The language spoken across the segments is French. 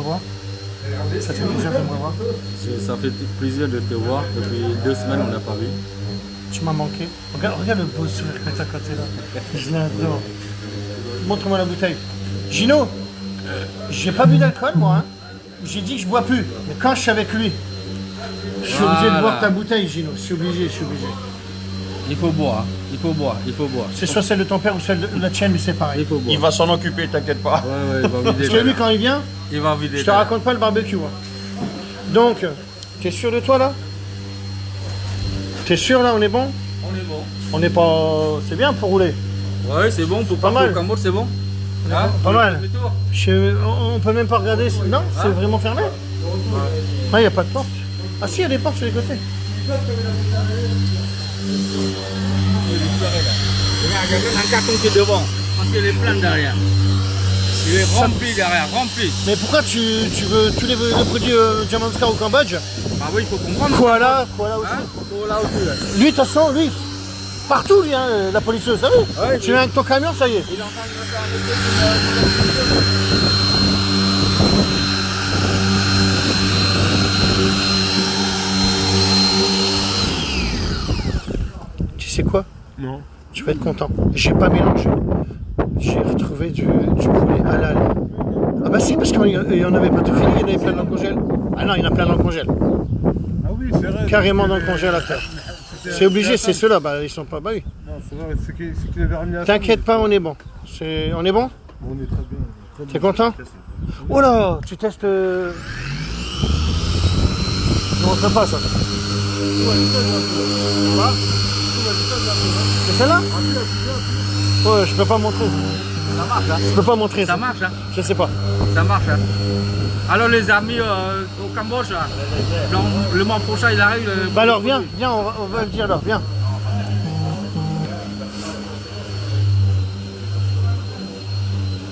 revoir. Ça te fait plaisir de me revoir. Ça fait plaisir de te voir. Depuis 2 semaines, on n'a pas vu. Tu m'as manqué. Regarde le beau sourire que t'as quand t'es là. Je l'adore. Montre-moi la bouteille. Gino, j'ai pas bu d'alcool moi. Hein. J'ai dit que je bois plus. Mais quand je suis avec lui, je suis obligé de boire ta bouteille, Gino. Je suis obligé. Il faut boire, il faut boire. C'est soit celle de ton père ou celle de la tienne, mais c'est pareil. Il faut boire. Il va s'en occuper, t'inquiète pas. Ouais, il va vider. Parce que lui, quand il vient, il va vider. je te raconte pas le barbecue. Hein. Donc, t'es sûr de toi là? T'es sûr là, on est bon? On est bon. On n'est pas... C'est bien pour rouler. Ouais, c'est bon, pour Pas partir mal. au Cambodge, c'est bon. Hein? Pas mal. Demi-tour. On peut même pas regarder. Non, c'est vraiment fermé. Il n'y a pas de porte. Ah si, il y a des portes sur les côtés. Regarde, un carton qui est devant, parce qu'il est plein derrière. Il est rempli derrière, rempli. Mais pourquoi tu veux tous les produits Jamanska au Cambodge? Ah oui, il faut comprendre. Koala aussi. Hein? Koala aussi, ouais. Lui, de toute façon, lui, partout, lui, hein, la police, vous savez. Ouais, Tu viens avec ton camion, ça y est. Il est en train de me faire Tu sais quoi? Non. Tu vas être content. J'ai pas mélangé. J'ai retrouvé du poulet halal. Ah bah si, parce qu'il y en avait pas tout fini, il y en avait plein dans le congèle. Ah non, il y en a plein dans le congèle. Ah oui, c'est vrai. Carrément dans le congélateur. C'est obligé, c'est ceux-là, bah ils sont pas... Bah oui. Non, c'est vrai, c'est qu'il avait ramené à T'inquiète pas, on est bon. On est bon? On est très bien. T'es content? Oh là, tu testes... Non, on ne pas ça. C'est celle-là? Ouais, je peux pas montrer. Ça marche, hein? Je peux pas montrer ça. Ça marche, hein? Je sais pas. Ça marche, hein? Alors les amis au Cambodge, là, le mois prochain il arrive. Bah alors viens, on va le dire là, viens.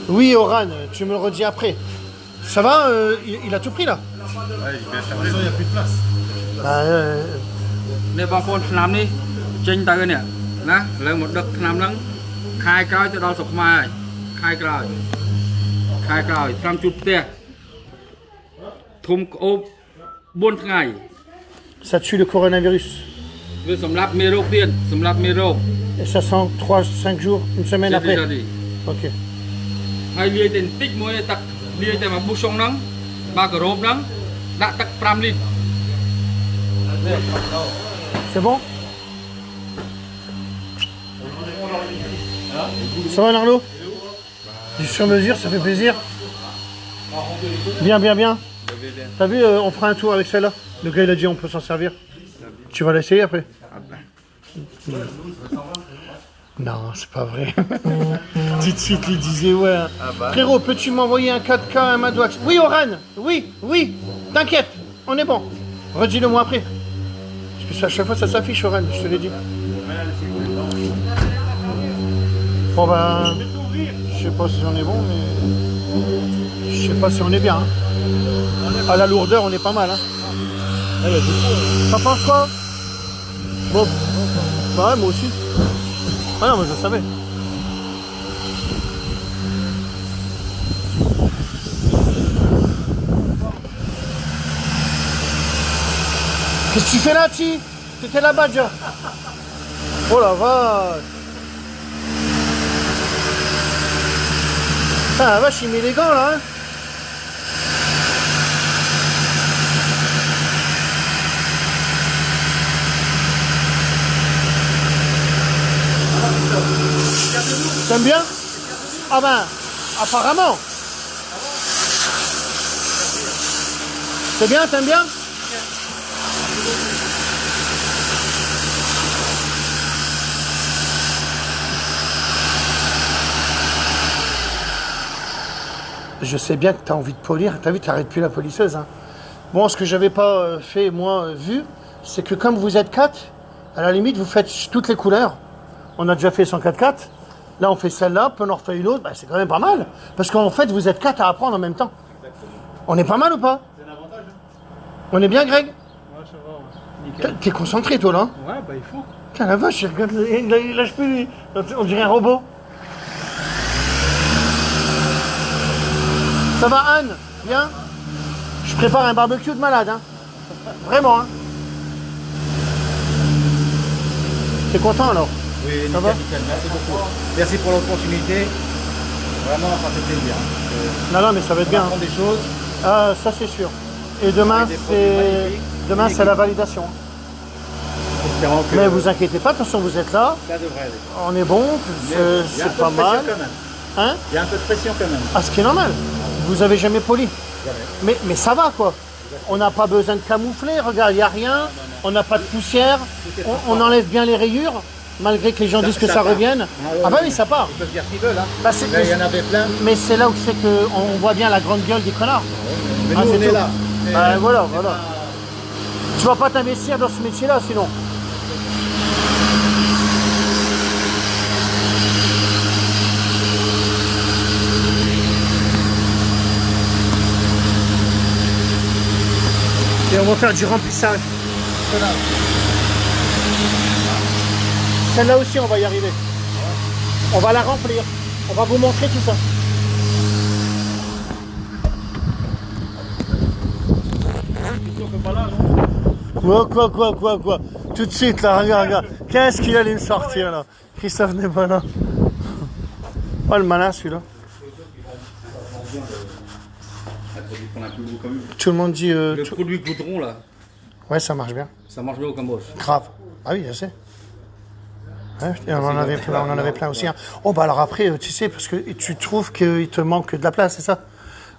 Oui, Oran, tu me le redis après. Ça va, il a tout pris là? Ouais, il n'y a plus de place. Bah, នេះបងប្អូនឆ្នាំនេះចេញទៅនេះណាឥឡូវមកដឹកឆ្នាំហ្នឹងខែក្រោយទៅដល់ស្រុកខ្មែរហើយខែក្រោយឆ្នាំជួបផ្ទះធំក្អូប4ថ្ងៃ ça tue le coronavirus. វាសម្រាប់មេរោគទៀតសម្រាប់មេរោគ Et ça sent 3-5 jours, une semaine après. Ok. ហើយលាយតែបន្តិចមួយទឹកលាយតែមួយបុសងហ្នឹងបើការូបហ្នឹងដាក់ទឹក5លីត្រ C'est bon? Ça va Narlo? Du sur-mesure, ça fait plaisir. Bien. T'as vu, on fera un tour avec celle-là. Le gars il a dit on peut s'en servir. Tu vas l'essayer après? Non, c'est pas vrai. Tout de suite il disait ouais. Frérot, peux-tu m'envoyer un 4K, un Madwax? Oui Oran, oui. T'inquiète, on est bon. Redis-le moi après. Parce que à chaque fois ça s'affiche Oran, je te l'ai dit. Bon ben, je sais pas si on est bon, mais je sais pas si on est bien. Hein. À la lourdeur, on est pas mal. Hein. T'en penses quoi? Bon, bah ouais, moi aussi. Ah non, mais je savais. Qu'est-ce que tu fais là, Ti? T'étais là-bas déjà. Oh la vache. Ah la vache, il met les gants là, hein. T'aimes bien? Ah ben, apparemment. C'est bien, t'aimes bien? Je sais bien que tu as envie de polir. T'as vu, t'arrêtes plus la polisseuse. Hein. Bon, ce que j'avais pas fait, moi, vu, c'est que comme vous êtes 4, à la limite, vous faites toutes les couleurs. On a déjà fait 104-4. Là, on fait celle-là, puis on en refait une autre. Bah, c'est quand même pas mal. Parce qu'en fait, vous êtes 4 à apprendre en même temps. On est pas mal ou pas? C'est un avantage. On est bien, Greg? Ouais, ça va. Nickel. T'es concentré, toi, là? Ouais, bah il faut. Putain, la vache, regarde, il lâche plus, lui. On dirait un robot. Ça va, Anne? Bien? Je prépare un barbecue de malade, hein. Vraiment, hein. T'es content alors? Oui, Ça va? nickel, merci beaucoup. Merci pour l'opportunité. Vraiment, ça fait plaisir. Non, mais ça va être On bien. apprend des choses. Ah, ça c'est sûr. Et demain, Des produits magnifiques. demain c'est la validation. Espérons que Mais vous inquiétez pas, attention, vous êtes là. ça devrait aller. On est bon, Il y a un c'est peu pas de pression mal. quand même. Hein? Il y a un peu de pression quand même. Ah, ce qui est normal. Vous avez jamais poli. Mais ça va quoi. On n'a pas besoin de camoufler, regarde, il n'y a rien. On n'a pas de poussière. On enlève bien les rayures, malgré que les gens disent que ça part. revienne. Ah bah oui, ça part. Ils peuvent dire ce qu'ils veulent. Hein. Bah, c'est- Là, il y en avait plein. Mais c'est là où c'est qu'on voit bien la grande gueule des connards. Mais Ah, nous, c'est on est tout. là. Et Bah, voilà. Tu vas pas t'investir dans ce métier-là sinon. Et on va faire du remplissage. Celle-là aussi, on va y arriver. On va la remplir. On va vous montrer tout ça. Quoi. Tout de suite, là, regarde. Qu'est-ce qu'il allait me sortir, là? Christophe n'est pas là. Oh, le malin, celui-là. Tout le monde dit... Le produit goudron là, Ouais, ça marche bien. ça marche bien au Cambodge. Grave. Ah oui, je sais. Ouais, et on en avait plein aussi. Hein. Oh, bah alors après, tu sais, parce que tu trouves qu'il te manque de la place, c'est ça?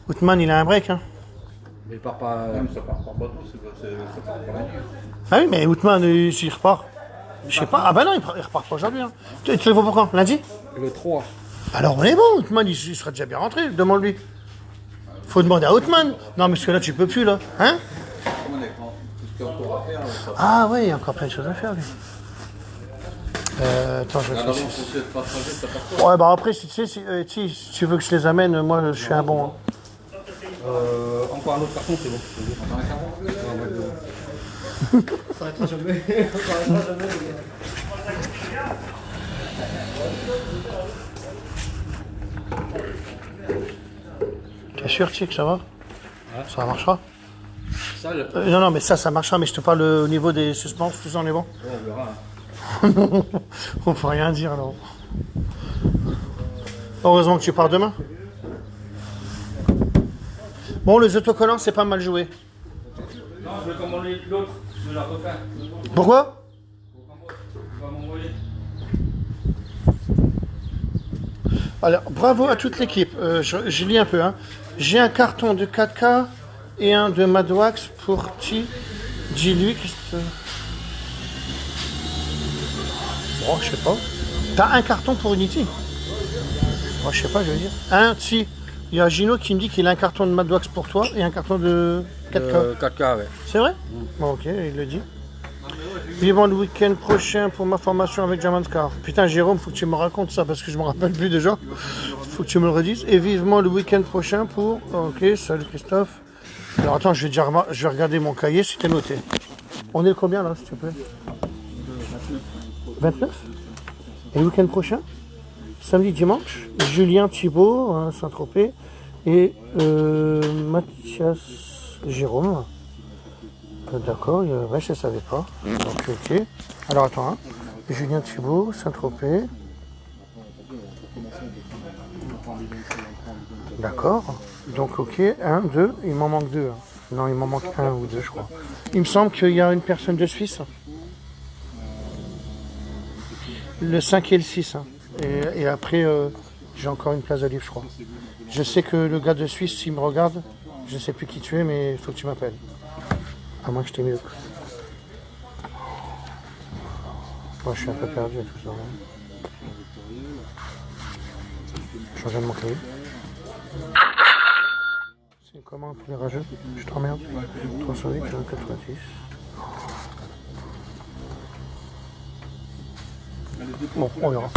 Outman, il a un break, hein. Mais il part pas. Ça part pas tout, ça part pas mal. Ah oui, mais Outman, s'il repart, je sais pas. Ah bah non, il repart pas aujourd'hui. Hein. Tu le vois pour quand? Lundi? Le 3. Alors on est bon, Outman, il sera déjà bien rentré, demande-lui. Faut demander à Outman. Non, mais parce que là, tu peux plus, là. Hein? Ah ouais, il y a encore plein de choses à faire, lui. Attends, je réfléchis. Ouais, bah après, si tu sais, si tu veux que je les amène, moi, je suis un bon. Hein. Encore un autre carton, c'est bon. Ça arrêtera jamais. T'es sûr, tu sais que ça va? Ouais. Ça marchera? Ça, le... Non, mais ça marchera, mais je te parle au niveau des suspens, tout ça, on est bon? on verra. On peut rien dire, alors. Heureusement que tu pars demain. Bon, les autocollants, c'est pas mal joué. Non, je vais commander l'autre, je vais la refaire. Pourquoi? Tu vas m'envoyer. Alors, bravo à toute l'équipe. Je lis un peu. Hein. J'ai un carton de 4K et un de Madwax pour Ti. Dis-lui que... Bon, je sais pas. T'as un carton pour Unity? Moi, je sais pas, je veux dire. Un Ti. Il y a Gino qui me dit qu'il a un carton de Madwax pour toi et un carton de 4K. 4K, ouais. C'est vrai? Bon, ok, il le dit. Vivant le week-end prochain pour ma formation avec Jamanskar. Putain, Jérôme, faut que tu me racontes ça parce que je me rappelle plus déjà. Faut que tu me le redises. Et vivement le week-end prochain pour... Ok, salut Christophe. Alors attends, je vais regarder mon cahier si t'es noté. On est le combien là, s'il te plaît? 29. Et le week-end prochain? Samedi, dimanche. Julien Thibault, hein, Saint-Tropez. Et Mathias Jérôme. D'accord, ouais, je ne savais pas. Donc, ok. Alors, attends. Hein. Julien Thibault, Saint-Tropez. D'accord. Donc, ok. 1, 2. Il m'en manque 2. Hein. Non, il m'en manque 1 ou 2, je crois. Il me semble qu'il y a une personne de Suisse. Le 5 et le 6. Hein. Et après, j'ai encore une place de libre, je crois. Je sais que le gars de Suisse, s'il me regarde, je ne sais plus qui tu es, mais il faut que tu m'appelles. À moins que je t'ai mieux. Moi, je suis un peu perdu à tout ça. Hein. Je regarde mon cahier. C'est comment tous les rageux? Je t'emmerde. 308, 90. Bon, on verra.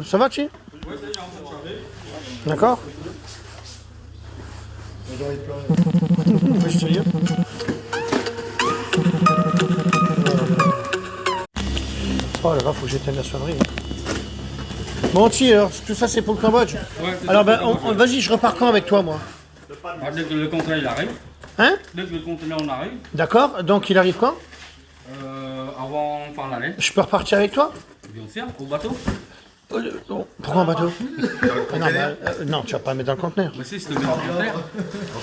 Ça va, Chi? D'accord. Oh là là, faut que j'éteigne la sonnerie. Bon, alors, tout ça c'est pour le Cambodge. Ouais, c'est Alors, ça, ben, pour le Cambodge. vas-y, je repars quand avec toi, moi? Ah, dès que le conteneur il arrive, Hein? dès que le conteneur on arrive, D'accord, donc il arrive quand? avant fin de l'année, Je peux repartir avec toi? bien sûr, au bateau. Pourquoi un bateau? Non, non, tu vas pas me mettre dans le conteneur. Mais si, je te mets dans le conteneur.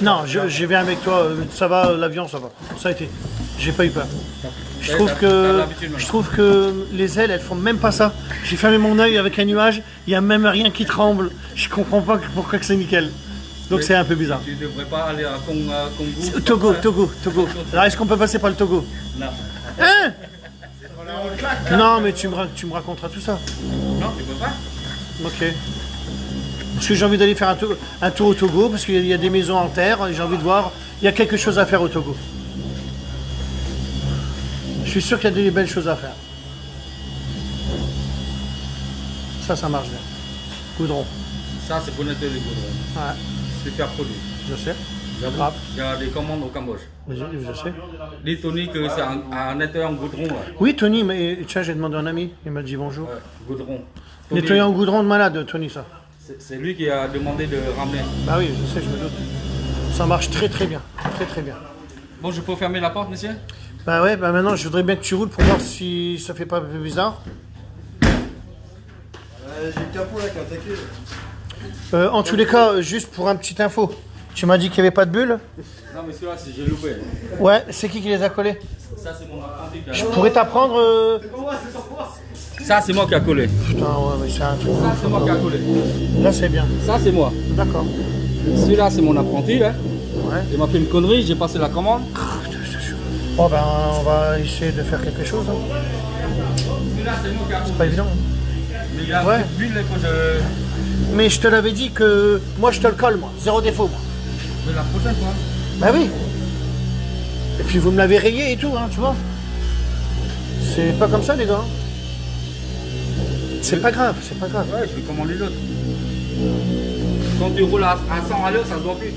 Non, je viens avec toi, ça va, l'avion, ça va. Ça a été. J'ai pas eu peur. Je trouve que les ailes, elles font même pas ça. J'ai fermé mon œil avec un nuage, il y a même rien qui tremble. Je comprends pas pourquoi que c'est nickel. Donc c'est un peu bizarre. Tu devrais pas aller à Congo. Togo. Alors est-ce qu'on peut passer par le Togo? Non. Hein? Non, mais tu me raconteras tout ça. Non, tu peux pas. Ok. Parce que j'ai envie d'aller faire un tour au Togo, parce qu'il y a des maisons en terre, et j'ai envie de voir, il y a quelque chose à faire au Togo. Je suis sûr qu'il y a des belles choses à faire. Ça marche bien. Goudron. Ça, c'est pour nettoyer les goudrons. Ouais, Super produit. je sais. J'avoue, Grave. il y a des commandes au Cambodge. Je sais. Dis Tony que c'est un nettoyeur en goudron. Là. Oui, Tony, mais tiens, j'ai demandé à un ami, il m'a dit bonjour. Goudron. Tony, Nettoyer en goudron de malade, Tony, ça. c'est lui qui a demandé de ramener. Bah oui, je sais, je me doute. Ça marche très bien. Très bien. Bon, je peux fermer la porte, monsieur? Bah ouais, bah maintenant, je voudrais bien que tu roules pour voir si ça fait pas un peu bizarre. J'ai le capot là qui a attaqué. En tous les cas, juste pour un petit info, tu m'as dit qu'il n'y avait pas de bulles. Non, mais celui-là, j'ai loupé. Ouais, c'est qui les a collés? Ça, c'est mon apprenti. Je pourrais t'apprendre. Ça, c'est moi qui a collé. Putain, ouais, mais c'est un truc. Ça, c'est moi qui a collé. Là, c'est bien. Ça, c'est moi. D'accord. Celui-là, c'est mon apprenti. Là. Ouais. Il m'a fait une connerie, j'ai passé la commande. Bon, ben, on va essayer de faire quelque chose. Hein. Celui-là, c'est moi qui a collé. C'est pas évident. Mais il y a Ouais. une petite bulle là, que je... Mais je te l'avais dit que moi, je te le colle, moi. Zéro défaut, moi. Mais la prochaine fois. Bah oui. Et puis, vous me l'avez rayé et tout, hein, tu vois. C'est pas comme ça, les gars. C'est pas grave. Ouais, je vais commander l'autre. Quand tu roules à 100 à l'heure, ça se voit plus.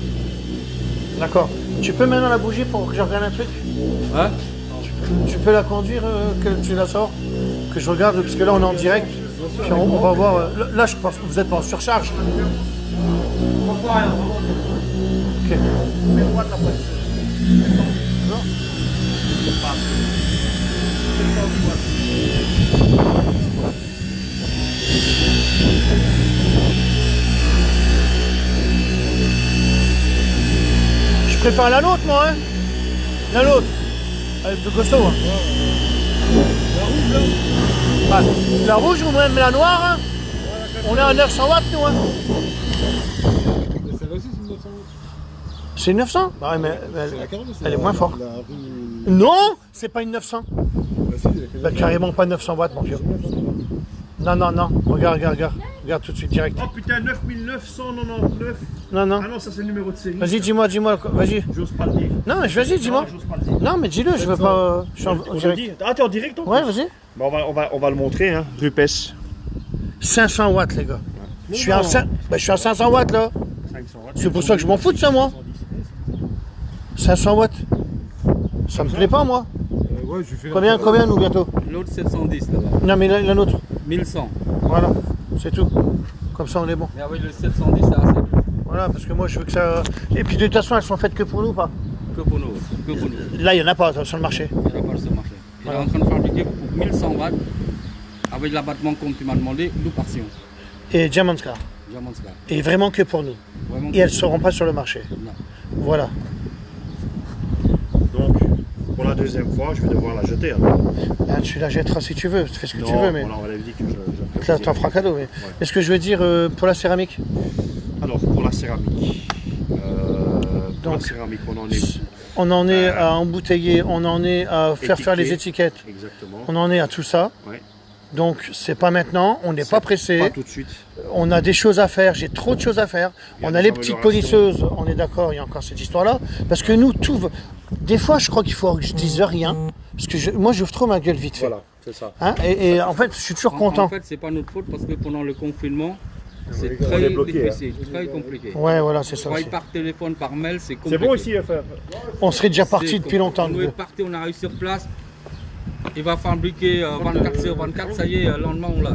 D'accord. Tu peux maintenant la bouger pour que je regarde un truc? Hein? Tu peux la conduire, que tu la sors? Que je regarde, parce que là, on est en direct. Puis on va voir. Là, je pense que vous êtes en surcharge. Ok. Je préfère la nôtre, moi, hein. La nôtre. Elle est plus costaud, hein. Ah, la rouge ou même la noire, hein. On est à 900 watts, nous, hein. Celle-là aussi, c'est 900 watts. C'est une 900? Bah ouais, mais elle est moins forte. La rue. Non, c'est pas une 900. Bah, si, elle fait Bah, carrément pas 900 watts, mon vieux. Non. Regarde. Regarde tout de suite, direct. Oh putain, 9999. Non. Ah non, ça c'est le numéro de série. Vas-y, dis-moi, vas-y. J'ose pas le dire. Non, mais vas-y, dis-moi. Non, j'ose pas le dire. Non, mais dis-le, je veux pas. Je suis en On direct. dit. Ah, t'es en direct donc? Ouais, vas-y. Bah, on va le montrer, hein. Rupes. 500 watts, les gars. Je suis à 500 watts, là. 500 watts. C'est pour ça que je m'en fous de ça, moi. 500 watts. Ça me plaît pas, moi. Ouais, je fais Combien, nous, bientôt? L'autre 710 là-bas. Non, mais la nôtre. 1100. Voilà, c'est tout. Comme ça, on est bon. Mais avec le 710, c'est assez. Voilà, parce que moi, je veux que ça... Et puis, de toute façon, elles sont faites que pour nous, pas? Que pour nous. Que pour nous. Là, il n'y en a pas sur le marché. Il n'y en a pas sur le marché. Il est en train de fabriquer pour 1100 watts avec l'abattement comme tu m'as demandé, nous partions. Et Diamond Scar. Diamond Sky. Et vraiment que pour nous. Vraiment Et elles ne seront pas sur le marché. Non. Voilà. Donc, pour la deuxième fois, je vais devoir la jeter. Alors. Ben, tu la jetteras si tu veux. Tu fais ce que tu veux, mais... Voilà, on avait dit que je Là, t'en feras cadeau. Mais... Est-ce que je veux dire pour la céramique? Alors, pour la céramique. Pour Donc, la céramique, on en est. On en est à embouteiller, on en est à faire les étiquettes. Exactement. On en est à tout ça. Ouais. Donc, c'est pas maintenant. On n'est pas pressé. Pas tout de suite. On a des choses à faire, j'ai trop de choses à faire. Il y a On a des les petites améliorations. polisseuses, on est d'accord, il y a encore cette histoire-là. Parce que nous, tout va... Des fois, je crois qu'il faut que je dise rien. Parce que moi, j'ouvre trop ma gueule vite fait. Voilà, c'est ça. Hein, et en fait, je suis toujours content. En fait, c'est pas notre faute parce que pendant le confinement, c'est on très est bloqué, difficile, très compliqué. Ouais, voilà, c'est ça Travailler aussi. par téléphone, par mail, c'est compliqué. C'est bon aussi à faire. On serait déjà parti C'est depuis longtemps. On nous est deux. parti, on arrive sur place. Il va fabriquer 24 sur 24, ça y est, le lendemain on l'a.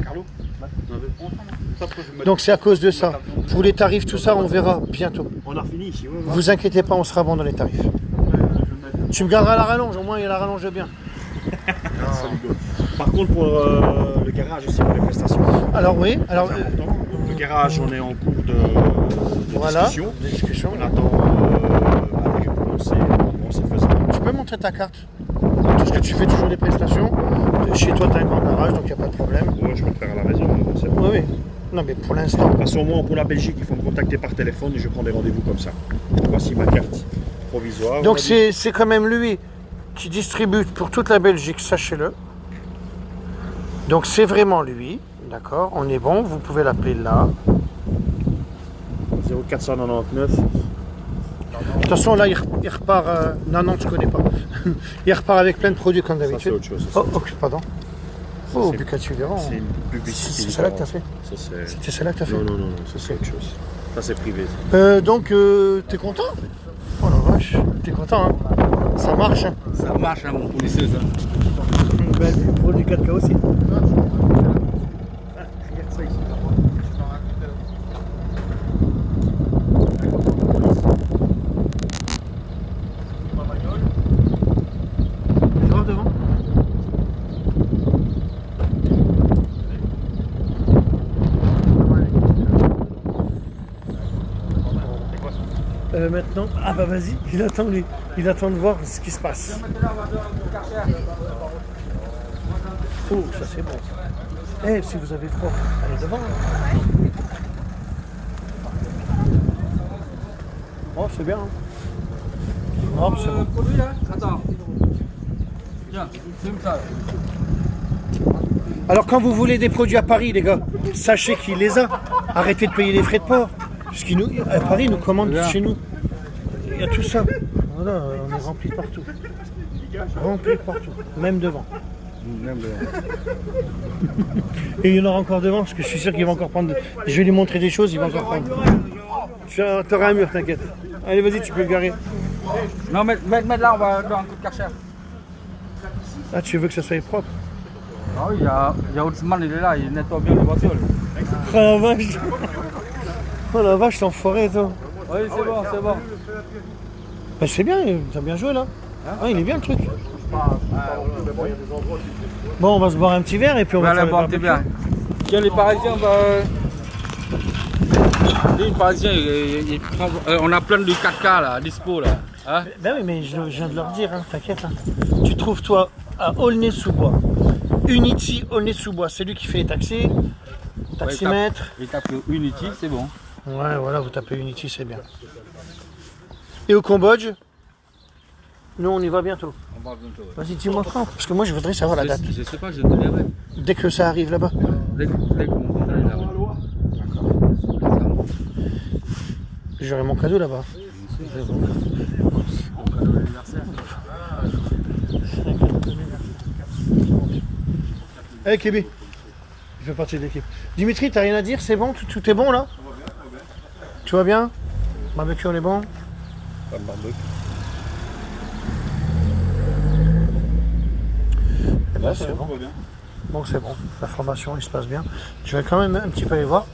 Donc c'est à cause de ça. Pour les tarifs, tout ça, on verra bientôt. On a fini ici, ouais. Vous inquiétez pas, on sera bon dans les tarifs. Tu me garderas la rallonge, au moins il la rallonge bien. Par contre, pour le garage aussi, pour les prestations. Alors oui, alors C'est important. Donc, le garage, on est en cours de voilà, discussion. des discussions. On attend avec c'est faisable. Tu peux montrer ta carte? Parce que tu fais toujours des prestations. Chez toi, tu as un grand garage, donc il n'y a pas de problème. Ouais, je peux le faire à la maison. C'est bon. Oui, oui. Non, mais pour l'instant. De toute façon, moi, pour la Belgique, il faut me contacter par téléphone et je prends des rendez-vous comme ça. Voici ma carte provisoire. Donc c'est quand même lui qui distribue pour toute la Belgique, sachez-le. Donc c'est vraiment lui, d'accord, on est bon, vous pouvez l'appeler là. 0499. De toute façon là il repart, non je connais pas. Il repart avec plein de produits comme Ça, c'est d'habitude. autre chose. Oh, pardon. Oh, c'est- Bucati Véran. C'est une publicité. C'est celle-là que tu as fait? Ça, c'est... C'était celle-là que tu as fait? Non, ça c'est autre chose. Ça c'est privé. Donc t'es content? Oh la vache, t'es content hein? Ça marche hein? Ça marche, hein, mon policier, ça. Pour du 4K aussi. Devant. Maintenant, ah bah vas-y, il attend lui, il attend de voir ce qui se passe. Oh, ça c'est bon. Eh, si vous avez froid, allez devant. Hein. Oh, c'est bien. Hein. Oh, c'est bon. Produit là? Attends. Tiens, fume ça. Alors quand vous voulez des produits à Paris, les gars, sachez qu'il les a. Arrêtez de payer les frais de port. Puisqu'à Paris, ils nous commandent chez nous. Il y a tout ça. Voilà, on est rempli partout. Rempli partout, même devant. Et il y en aura encore devant, parce que je suis sûr qu'il va encore prendre. Je vais lui montrer des choses, il va encore prendre. Tu auras un mur, t'inquiète. Allez, vas-y, tu peux le garer. Non, mais là, on va dans un coup de karcher. Ah, tu veux que ça soit propre? Ah oui, il y a Ousmane, il est là, il nettoie bien les voitures. lui. Oh la vache! Oh la vache, l'enfoiré, toi! Oui, c'est bon, c'est bon. Bah, c'est bien, t'as bien joué là. Ah, il est bien le truc. Bon, on va se boire un petit verre et puis on va faire le Bon, t'es barbecue. bien. Tiens, les Parisiens, les Parisiens, on a plein de 4K là, à dispo là. Hein? Ben oui, mais je viens de leur dire, hein, t'inquiète. Hein. Tu trouves toi à Aulnay-sous-Bois. Unity Aulnay-sous-Bois, c'est lui qui fait les taxis, taximètre. Il tape le Unity, c'est bon. Ouais, voilà, vous tapez Unity, c'est bien. Et au Cambodge, nous on y va bientôt. On va bientôt. Vas-y, dis-moi quand, parce que moi je voudrais savoir la date. Je sais pas, je te dirai. Dès que ça arrive là-bas. Dès qu'on va aller là-bas. J'aurai mon cadeau là-bas. C'est bon. Mon cadeau d'anniversaire. Hey Kébi, il fait partie de l'équipe. Dimitri, t'as rien à dire, c'est bon, tout est bon là? Tout va bien? Barbecue, on est bon? Pas de barbecue. Eh ben, c'est bon. Bon, c'est bon. La formation, il se passe bien. Je vais quand même un petit peu aller voir.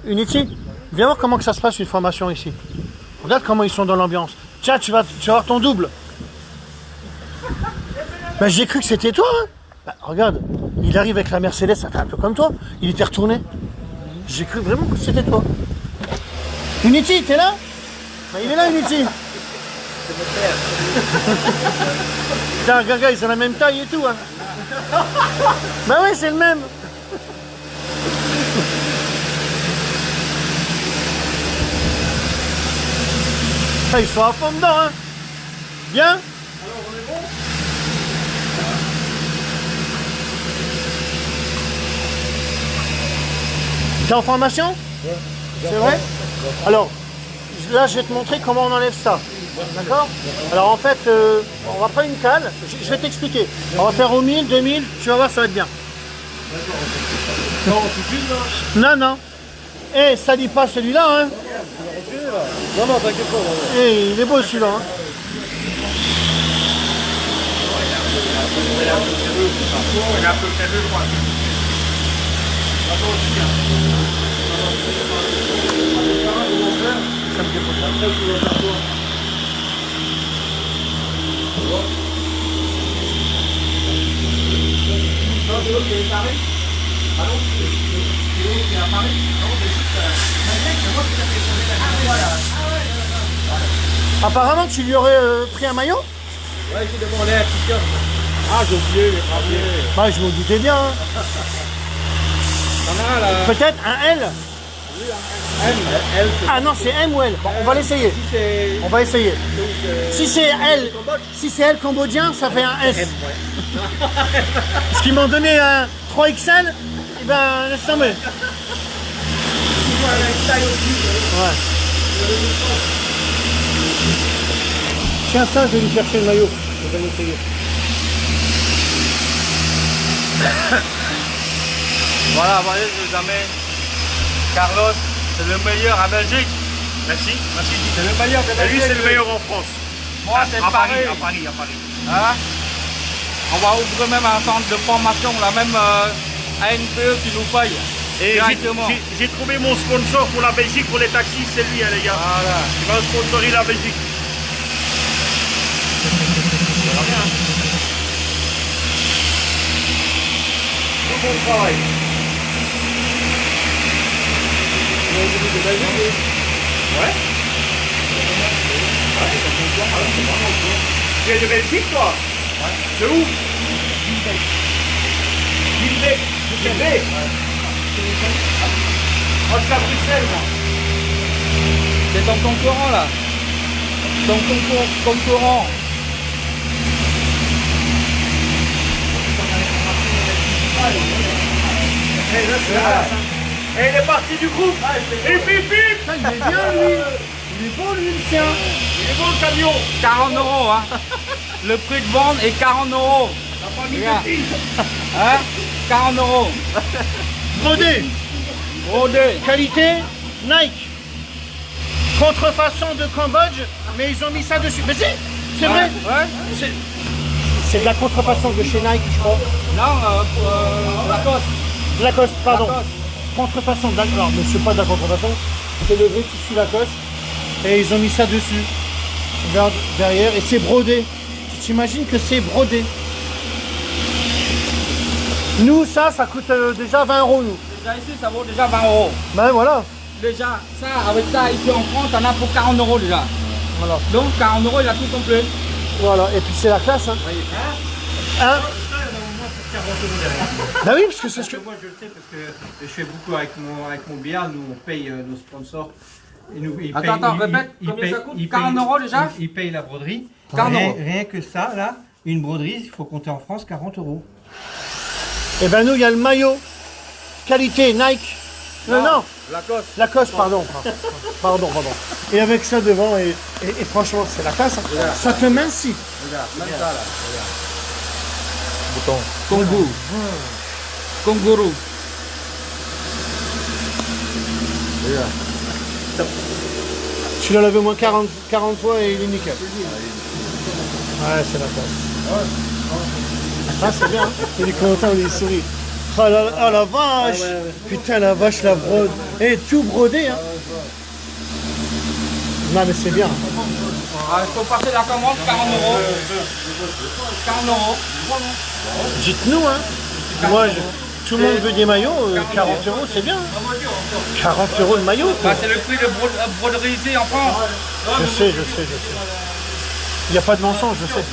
Unity, viens voir comment que ça se passe une formation ici. Regarde comment ils sont dans l'ambiance. Tiens, tu vas voir ton double. Ben, j'ai cru que c'était toi. Hein. Ben, regarde, il arrive avec la Mercedes, ça fait un peu comme toi. Il était retourné. J'ai cru vraiment que c'était toi. Unity, t'es là? Ben, il est là, Unity. Putain, regarde, ils ont la même taille et tout. Hein. Bah ouais, c'est le même. Ah, ils sont à fond dedans, hein. Bien. Alors, on est bon. T'es en formation? Ouais. C'est vrai? Alors, là, je vais te montrer comment on enlève ça. D'accord? Alors en fait, on va prendre une cale, je vais t'expliquer. On va faire au 1000, 2000, tu vas voir, ça va être bien. Non, tout de suite là. Non. Eh, ça dit pas celui-là, hein? Non, t'inquiète pas. Eh, il est beau celui-là, hein? Apparemment, tu lui aurais pris un maillot? Ouais, j'ai demandé un t-shirt. Ah, j'ai oublié les graviers. Bah, je me doutais bien. Hein. T'en as là. Peut-être un L? Elle, Ah non, c'est M ou L. Bon, on va l'essayer. si c'est. On va essayer. Si c'est L, si c'est L cambodgien, ça fait un S. Parce qu'ils m'ont donné un 3XL, et ben laisse tomber. Ouais. Tiens ça, je vais lui chercher le maillot. Je vais l'essayer. Voilà, voyez les amis, Carlos, c'est le meilleur à Belgique. Merci, merci. C'est le meilleur de Et Belgique. lui, c'est le meilleur en France. Moi, c'est à pareil. Paris. Hein? On va ouvrir même un centre de formation, là même ANPE qui nous paye. Et Directement. j'ai trouvé mon sponsor pour la Belgique, pour les taxis, c'est lui, hein, les gars. Voilà. Il va sponsoriser la Belgique. Ça va bien. Tout bon travail. Ouais. Tu es de Belgique, toi? Ouais. De où? Limbeek. Limbeek. Oh, je suis à Bruxelles, moi. C'est ton concurrent là. Ton concurrent. Et il est parti du groupe. Et pip pip. Il est bien lui. Il est beau lui le sien. Il est beau le camion. 40 €, hein. Le prix de vente est 40 €. La famille Regarde. de filles. Hein? 40 €. Brodé. Brodé. Qualité Nike. Contrefaçon de Cambodge, mais ils ont mis ça dessus. Mais c'est vrai. Ouais. C'est de la contrefaçon de chez Nike, je crois. Non, Lacoste. Lacoste, pardon. Lacoste. Contrefaçon, d'accord, mais c'est pas de la contrefaçon. C'est le vrai tissu Lacoste. Et ils ont mis ça dessus. Regarde, derrière, et c'est brodé. Tu t'imagines que c'est brodé. Nous, ça coûte déjà 20 €, nous. Déjà ici, ça vaut déjà 20 €. Ben voilà. Déjà, ça, avec ça, ici en France, t'en as pour 40 € déjà. Voilà. Donc 40 €, il a tout complet. Voilà, et puis c'est la classe, hein. Hein? Bah oui, parce que c'est ce que... Moi je le sais parce que je fais beaucoup avec mon billard, nous on paye nos sponsors. Et nous, ils Attends, payent- répète, ils combien payent- ça coûte? ils 40 payent- € déjà? Ils payent la broderie. 40 rien, €. rien que ça, là, une broderie, il faut compter en France 40 €. Et ben nous, il y a le maillot. Qualité Nike. Non. Lacoste. Lacoste, pardon. Pardon. Et avec ça devant, et franchement, c'est la classe. Hein. Ça te mincit. Regarde, même ça là. Regarde. Bouton. Congo. Kangourou. Regarde. Tu l'as lavé au moins 40 fois et il est nickel. Ouais, c'est la classe. Ah, c'est bien. Hein. Il est content, il sourit. Ah la vache. Putain, la vache, la brode. Et tout brodé, hein. Non, mais c'est bien. Ah, il faut passer la commande, 40 €. 40 €. Dites-nous, hein. Moi, tout le monde veut des maillots. 40 €, c'est bien. Hein. 40 € le maillot, quoi. Bah, c'est le prix de broderie ici en France. Je sais. Il n'y a pas de mensonge, je sais.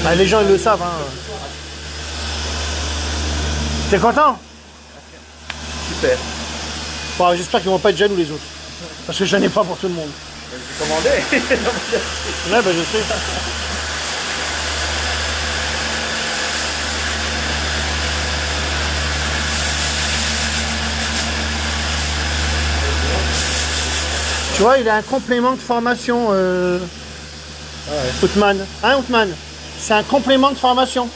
Bah, les gens, ils le savent, hein. T'es content? Super. Bon, j'espère qu'ils vont pas être jaloux les autres. Parce que j'en ai pas pour tout le monde. J'ai commandé. Ouais, bah je sais. Tu vois, il a un complément de formation, Outman. Hein, Outman? C'est un complément de formation.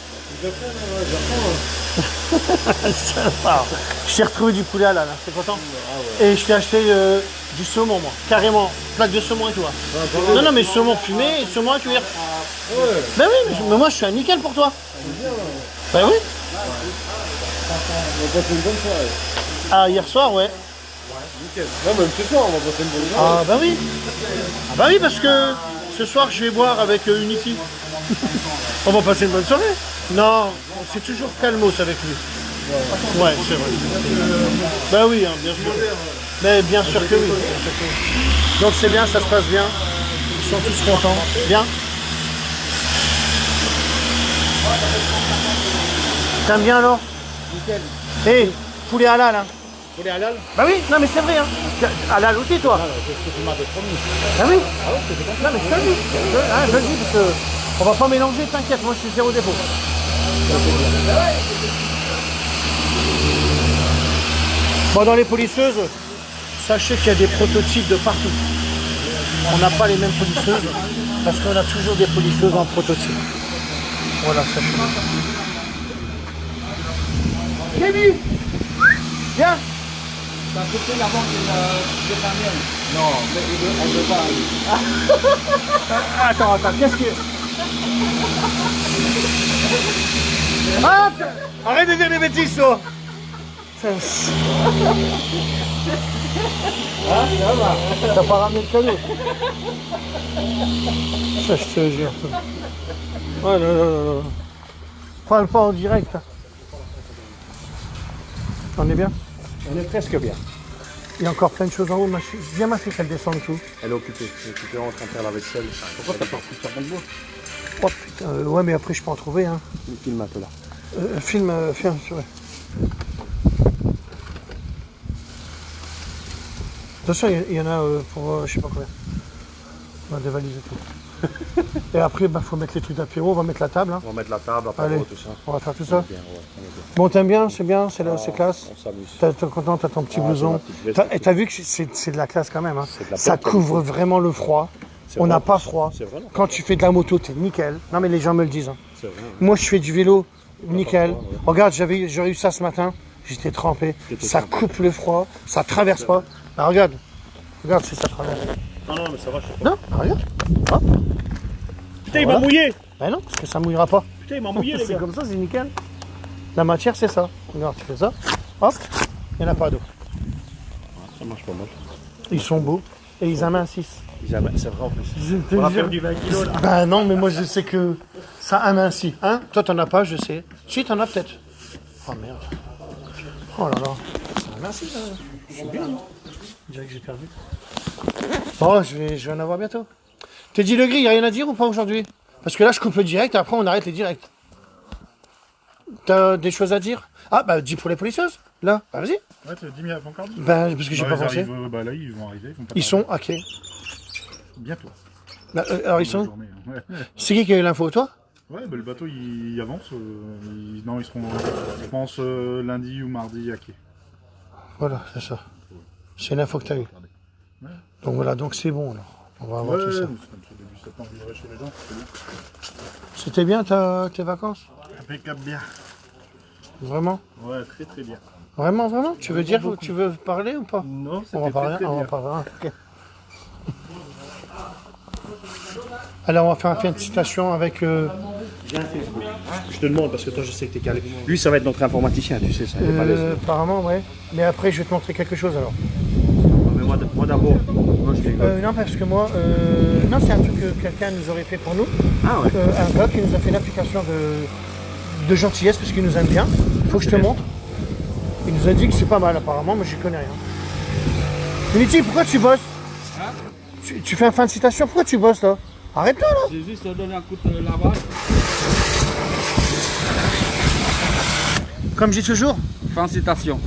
Sympa. Je t'ai retrouvé du poulet là, t'es content? Et je t'ai acheté du saumon, moi. Carrément. Plaque de saumon et tout. Hein. Non, mais saumon fumé et saumon à cuire. Ben oui, mais moi je suis un nickel pour toi. Ben oui. On va passer une bonne soirée. Ah, hier soir, ouais. Nickel. Non, même ce soir, on va passer une bonne soirée. Ah, bah oui. Ah, bah oui, parce que ce soir je vais boire avec Unity. On va passer une bonne soirée. Non, c'est toujours calmos avec lui. Ouais, c'est vrai. Bah oui, hein, bien sûr. Mais bien sûr que oui. Bien sûr que oui. Donc c'est bien, ça se passe bien. Ils sont tous contents. Bien. T'aimes bien alors? Nickel. Hé, poulet halal, hein. Poulet halal? Bah oui, non mais c'est vrai, hein. Halal aussi, toi? C'est ce que tu m'avais promis. Ah oui? Ah ouais, c'est comme Non mais je te le dis. Je le dis parce que on va pas mélanger, t'inquiète, moi je suis zéro défaut. Bon, dans les polisseuses, sachez qu'il y a des prototypes de partout. On n'a pas les mêmes polisseuses parce qu'on a toujours des polisseuses en prototype. Voilà, sachez. Kevin, viens. T'as coupé la banque de ta mienne. Non, on ne veut pas. Attends, qu'est-ce que... Ah, arrête de dire des bêtises, toi. T'as pas ramené le cadeau. Ça, je te jure. Oh là là là là. Parle pas en direct. Hein. On est bien? On est presque bien. Il y a encore plein de choses en haut. Viens ma fille qu'elle descende tout. Elle est occupée. Elle est occupée en train de faire la vaisselle. Pourquoi t'as pas pris le charbon de bois? Oh putain, ouais, mais après je peux en trouver. Hein. Filme un peu là. Filme, ouais. Attention, il y en a pour je sais pas combien. On va dévaliser tout. Et après, il faut mettre les trucs d'apéro, on va mettre la table. Hein. On va mettre la table, Allez, apéro, tout ça. on va faire tout ça. Bien, ouais, on est bien. Bon, t'aimes bien, c'est bien, c'est classe. On s'amuse. T'es content, t'as ton petit blouson. ma petite veste, Et t'as vu que c'est de la classe quand même. Hein. C'est de la Ça bonne couvre qualité. vraiment le froid. C'est On vrai, n'a pas c'est- froid. c'est vrai, non. Quand tu fais de la moto, t'es nickel. Non, mais les gens me le disent. Hein. C'est vrai. Moi, je fais du vélo, nickel. froid, ouais. Regarde, j'ai eu ça ce matin. J'étais trempé. T'étais Ça trempé. coupe le froid. Ça traverse pas. Ah, regarde. Regarde si ça traverse. Non, non, mais ça va, je sais pas. Non, regarde. Hop. Putain, il Voilà. m'a mouillé. Ben non, parce que ça mouillera pas. Putain, il m'a mouillé, les C'est gars. comme ça, c'est nickel. La matière, c'est ça. Regarde, tu fais ça. Hop. Il n'y en a pas d'eau. Ça marche pas mal. Ils sont beaux. Et ils amincissent. C'est vrai en plus. Je te On va jure. faire du 20 kilos là. Ben non, mais moi je sais que ça amincit. Hein? Toi t'en as pas, je sais. Si, t'en as peut-être. Oh merde. Oh là là. Ça amincit là. Je suis bien. Je dirais que j'ai perdu. Bon, je vais en avoir bientôt. T'es dit le gris, y a rien à dire ou pas aujourd'hui? Parce que là je coupe le direct, après on arrête les directs. T'as des choses à dire? Ah bah dis pour les policiers. Là, bah vas-y. Ouais, tu as 10 minutes encore? Ben parce que j'ai pas pensé. Bah là, ils vont arriver. Vont pas Ils sont tarder. ok. Bientôt. Là, alors ils La sont. journée, hein. Ouais. C'est qui a eu l'info, toi? Ouais, bah, le bateau il avance. Non, ils seront, je pense, lundi ou mardi à quai. Voilà, c'est ça. C'est l'info que t'as eu. Ouais. Donc voilà, donc c'est bon alors. On va avoir tout ça. nous sommes sur début septembre, je vais chez les gens. C'était bien tes vacances? Impeccable bien. Vraiment? Ouais, très très bien. Vraiment? Tu veux dire, tu veux parler ou pas? Non, On va c'était parler, très on va bien. parler. Ok. Alors on va faire une félicitation avec... Je te demande parce que toi je sais que t'es calé. Lui ça va être notre informaticien, tu sais ça. Il est pas l'aise. apparemment, ouais. Mais après, je vais te montrer quelque chose alors. Mais moi d'abord, moi je rigole. Non, parce que moi... non, c'est un truc que quelqu'un nous aurait fait pour nous. Ah ouais. Un gars qui nous a fait une application de gentillesse parce qu'il nous aime bien. Faut que je te montre. Il nous a dit que c'est pas mal apparemment, mais j'y connais rien. Unity, pourquoi tu bosses? Hein? Tu fais un fin de citation, pourquoi tu bosses là? Arrête-toi là. J'ai juste donné un coup de lavage. Comme je dis toujours, Fin citation.